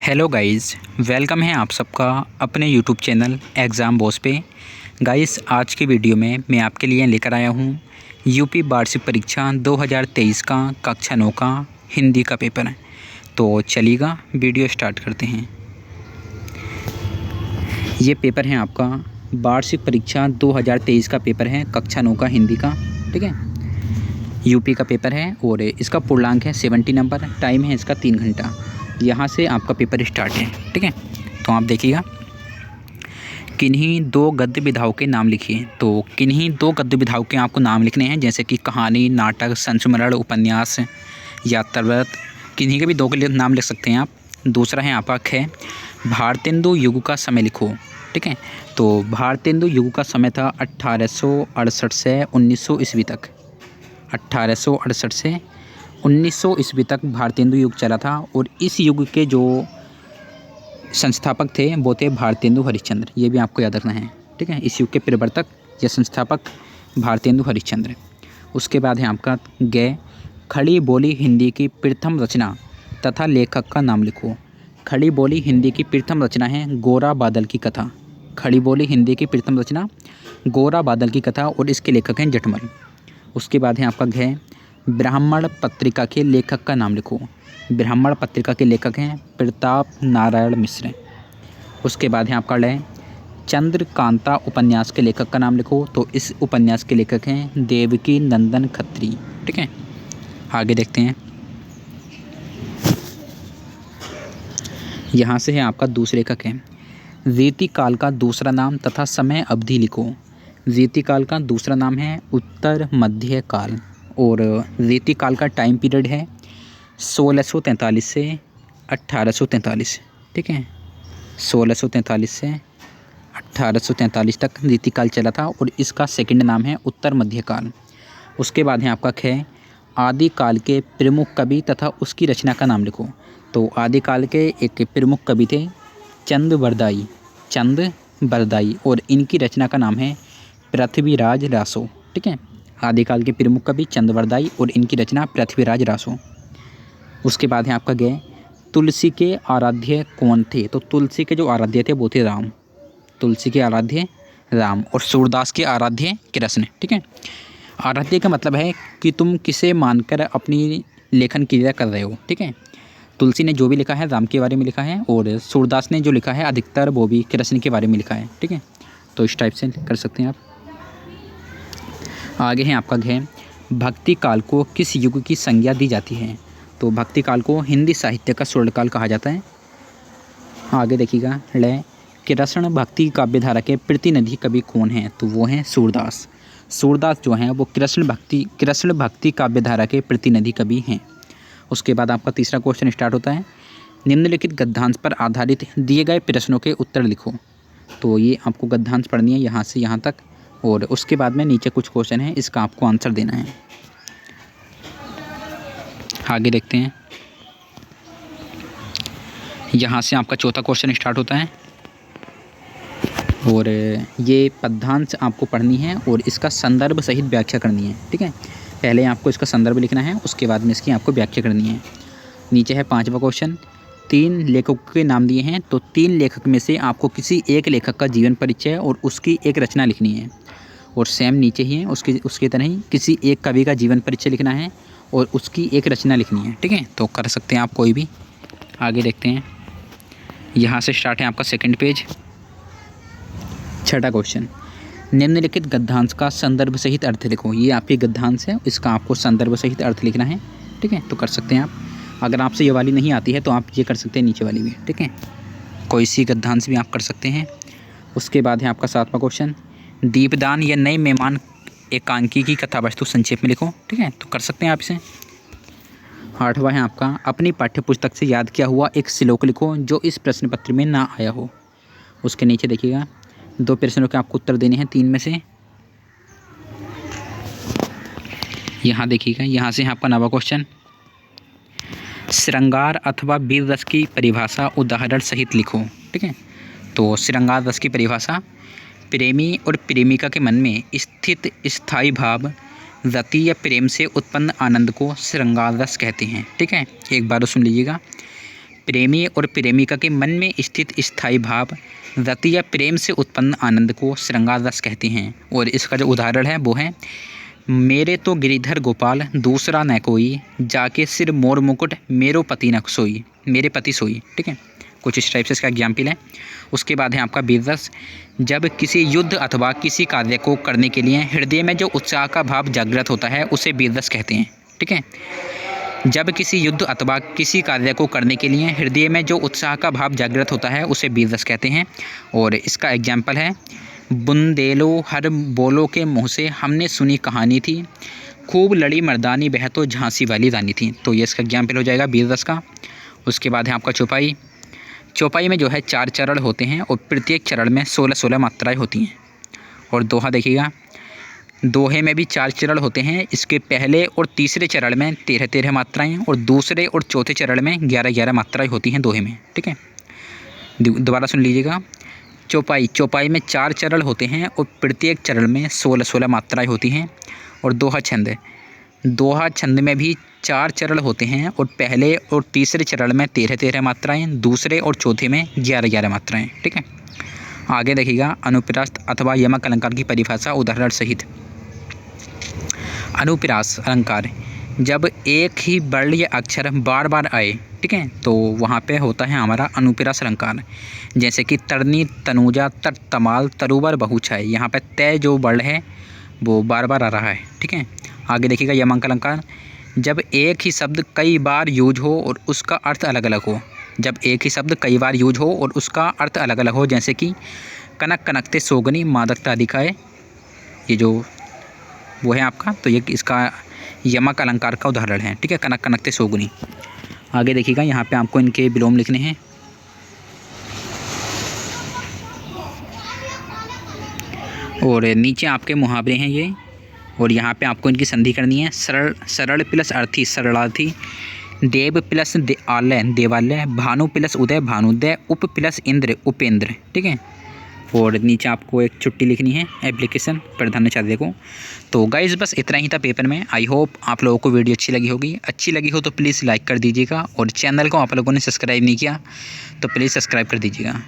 Hello guys, welcome है आप सबका अपने यूट्यूब चैनल एग्ज़ाम बॉस पे। गाइस, आज की वीडियो में मैं आपके लिए लेकर आया हूँ यूपी वार्षिक परीक्षा 2023 का कक्षा 9 का हिंदी का पेपर है। तो चलिएगा वीडियो स्टार्ट करते हैं। ये पेपर है आपका वार्षिक परीक्षा 2023 का पेपर है, कक्षा 9 का हिंदी का। ठीक है, यूपी का पेपर है और इसका पूर्णांक है 70 नंबर। टाइम है इसका 3 घंटा। यहाँ से आपका पेपर स्टार्ट है। ठीक है, तो आप देखिएगा, किन्हीं दो गद्य विधाओं के नाम लिखिए। तो किन्हीं दो गद्य विधाओं के आपको नाम लिखने हैं, जैसे कि कहानी, नाटक, संस्मरण, उपन्यास, यात्राव्रत। किन्हीं के भी दो के लिए नाम लिख सकते हैं आप। दूसरा है आपका ख, भारतेंदु युग का समय लिखो। ठीक है, तो भारतेंदु युग का समय था 1868 से 1900 ईस्वी तक। 1868 से 1900 ईस्वी तक भारतेंदु युग चला था और इस युग के जो संस्थापक थे वो थे भारतेंदु हरिश्चंद्र। ये भी आपको याद रखना है। ठीक है, इस युग के प्रवर्तक या संस्थापक भारतेंदु हरिश्चंद्र। उसके बाद है आपका ग, खड़ी बोली हिंदी की प्रथम रचना तथा लेखक का नाम लिखो। खड़ी बोली हिंदी की प्रथम रचना है गोरा बादल की कथा। खड़ी बोली हिंदी की प्रथम रचना गोरा बादल की कथा और इसके लेखक हैं जटमल। उसके बाद है आपका घ, ब्राह्मण पत्रिका के लेखक का नाम लिखो। ब्राह्मण पत्रिका के लेखक हैं प्रताप नारायण मिश्र। उसके बाद है आपका ल, चंद्रकांता उपन्यास के लेखक का नाम लिखो। तो इस उपन्यास के लेखक हैं देवकी नंदन खत्री। ठीक है, आगे देखते हैं। यहाँ से है आपका दूसरे लेखक है रीति काल का दूसरा नाम तथा समय अवधि लिखो। रीति काल का दूसरा नाम है उत्तर मध्य काल और रीति काल का टाइम पीरियड है 1643 से 1843। ठीक है, 1643 से 1843 तक रीति काल चला था और इसका सेकंड नाम है उत्तर मध्य काल। उसके बाद है आपका ख, आदि काल के प्रमुख कवि तथा उसकी रचना का नाम लिखो। तो आदि काल के एक प्रमुख कवि थे चंद बरदाई और इनकी रचना का नाम है पृथ्वीराज रासो। ठीक है, आदिकाल के प्रमुख कवि चंद बरदाई और इनकी रचना पृथ्वीराज रासो। उसके बाद है आपका ग, तुलसी के आराध्य कौन थे। तो तुलसी के जो आराध्य थे वो थे राम। तुलसी के आराध्य राम और सूरदास के आराध्य कृष्ण। ठीक है, आराध्य का मतलब है कि तुम किसे मानकर अपनी लेखन क्रिया कर रहे हो। ठीक है, तुलसी ने जो भी लिखा है राम के बारे में लिखा है और सूरदास ने जो लिखा है अधिकतर वो भी कृष्ण के बारे में लिखा है। ठीक है, तो इस टाइप से कर सकते हैं आप। आगे है आपका घ, भक्ति काल को किस युग की संज्ञा दी जाती है। तो भक्ति काल को हिंदी साहित्य का स्वर्णकाल कहा जाता है। आगे देखिएगा ल, कृष्ण भक्ति काव्यधारा के प्रतिनिधि कवि कौन हैं। तो वो हैं सूरदास। सूरदास जो हैं वो कृष्ण भक्ति काव्यधारा के प्रतिनिधि कवि हैं। उसके बाद आपका तीसरा क्वेश्चन स्टार्ट होता है, निम्नलिखित गद्यांश पर आधारित दिए गए प्रश्नों के उत्तर लिखो। तो ये आपको गद्यांश पढ़नी है यहाँ से यहाँ तक और उसके बाद में नीचे कुछ क्वेश्चन है, इसका आपको आंसर देना है। आगे देखते हैं, यहाँ से आपका चौथा क्वेश्चन स्टार्ट होता है और ये पद्यांश आपको पढ़नी है और इसका संदर्भ सहित व्याख्या करनी है। ठीक है, पहले आपको इसका संदर्भ लिखना है, उसके बाद में इसकी आपको व्याख्या करनी है। नीचे है पांचवा क्वेश्चन, 3 लेखकों के नाम दिए हैं। तो 3 लेखक में से आपको किसी एक लेखक का जीवन परिचय और उसकी एक रचना लिखनी है। और सेम नीचे ही है उसके तरह ही किसी एक कवि का जीवन परिचय लिखना है और उसकी एक रचना लिखनी है। ठीक है, तो कर सकते हैं आप कोई भी। आगे देखते हैं, यहाँ से स्टार्ट है आपका सेकंड पेज। छठा क्वेश्चन, निम्नलिखित गद्यांश का संदर्भ सहित अर्थ लिखो। ये आपकी गद्यांश है, इसका आपको संदर्भ सहित अर्थ लिखना है। ठीक है, तो कर सकते हैं आप। अगर आपसे ये वाली नहीं आती है तो आप ये कर सकते हैं नीचे वाली भी। ठीक है, कोई सी गद्यांश भी आप कर सकते हैं। उसके बाद है आपका सातवां क्वेश्चन, दीपदान या नए मेहमान एकांकी की कथा वस्तु संक्षेप में लिखो। ठीक है, तो कर सकते हैं आप इसे। आठवां है आपका, अपनी पाठ्यपुस्तक से याद किया हुआ एक श्लोक लिखो जो इस प्रश्न पत्र में ना आया हो। उसके नीचे देखिएगा 2 प्रश्नों के आपको उत्तर देने हैं 3 में से। यहाँ देखिएगा, यहाँ से आपका 9वां क्वेश्चन, श्रृंगार अथवा वीर रस की परिभाषा उदाहरण सहित लिखो। ठीक है, तो श्रृंगार रस की परिभाषा, प्रेमी और प्रेमिका के मन में स्थित स्थायी भाव, रति या प्रेम से उत्पन्न आनंद को श्रृंगार रस कहते हैं। ठीक है, एक बार सुन लीजिएगा, प्रेमी और प्रेमिका के मन में स्थित स्थायी भाव, रति या प्रेम से उत्पन्न आनंद को श्रृंगार रस कहते हैं। और इसका जो उदाहरण है वो है, मेरे तो गिरिधर गोपाल दूसरा न कोई, जाके सिर मोर मुकुट मेरो पति न सोई, मेरे पति सोई। ठीक है, कुछ इस टाइप से इसका एग्जाम्पल है। उसके बाद है आपका वीर रस। जब किसी युद्ध अथवा किसी कार्य को करने के लिए हृदय में जो उत्साह का भाव जागृत होता है उसे वीर रस कहते हैं। ठीक है, जब किसी युद्ध अथवा किसी कार्य को करने के लिए हृदय में जो उत्साह का भाव जागृत होता है उसे वीर रस कहते हैं। और इसका एग्जाम्पल है, बुंदेलो हर बोलो के मुँह से हमने सुनी कहानी थी, खूब लड़ी मर्दानी बह तो झांसी वाली रानी थी। तो ये इसका एग्जाम्पल हो जाएगा वीर रस का। उसके बाद है आपका चौपाई। चौपाई में जो है 4 चरण होते हैं और प्रत्येक चरण में 16-16 मात्राएं होती हैं। और दोहा देखिएगा, दोहे में भी 4 चरण होते हैं। इसके पहले और तीसरे चरण में 13-13 मात्राएं और दूसरे और चौथे चरण में 11-11 मात्राएं होती हैं दोहे में। ठीक है, दोबारा सुन लीजिएगा। चौपाई में 4 चरण होते हैं और प्रत्येक चरण में 16-16 मात्राएं होती हैं। और दोहा छंद में भी 4 चरण होते हैं और पहले और तीसरे चरण में 13-13 मात्राएं, दूसरे और चौथे में 11-11 मात्राएं। ठीक है, आगे देखिएगा, अनुप्रास अथवा यमक अलंकार की परिभाषा उदाहरण सहित। अनुप्रास अलंकार, जब एक ही वर्ण या अक्षर बार बार आए, ठीक है, तो वहाँ पे होता है हमारा अनुप्रास अलंकार। जैसे कि तरनी, तनुजा, तर, तमाल, तरुवर, बहुछाय। यहाँ पे तय जो वर्ण है वो बार बार आ रहा है। ठीक है, आगे देखिएगा यमक अलंकार, जब एक ही शब्द कई बार यूज हो और उसका अर्थ अलग अलग हो। जब एक ही शब्द कई बार यूज हो और उसका अर्थ अलग अलग हो, जैसे कि कनक कनकते सोगनी मादकता दिखाए, ये जो वो है आपका, तो ये इसका यमक अलंकार का उदाहरण है। ठीक है, कनक कनकते सोगनी। आगे देखिएगा, यहाँ पे आपको इनके विलोम लिखने हैं। और नीचे आपके मुहावरे हैं ये, और यहाँ पे आपको इनकी संधि करनी है। सरल प्लस अर्थी सरलार्थी, देव प्लस आलय देवालय, भानु प्लस उदय भानुदय, उप प्लस इंद्र उपेंद्र। ठीक है, और नीचे आपको एक छुट्टी लिखनी है एप्लीकेशन प्रधानाचार्य को। तो गाइस बस इतना ही था पेपर में। आई होप आप लोगों को वीडियो अच्छी लगी होगी। अच्छी लगी हो तो प्लीज़ लाइक कर दीजिएगा, और चैनल को आप लोगों ने सब्सक्राइब नहीं किया तो प्लीज़ सब्सक्राइब कर दीजिएगा।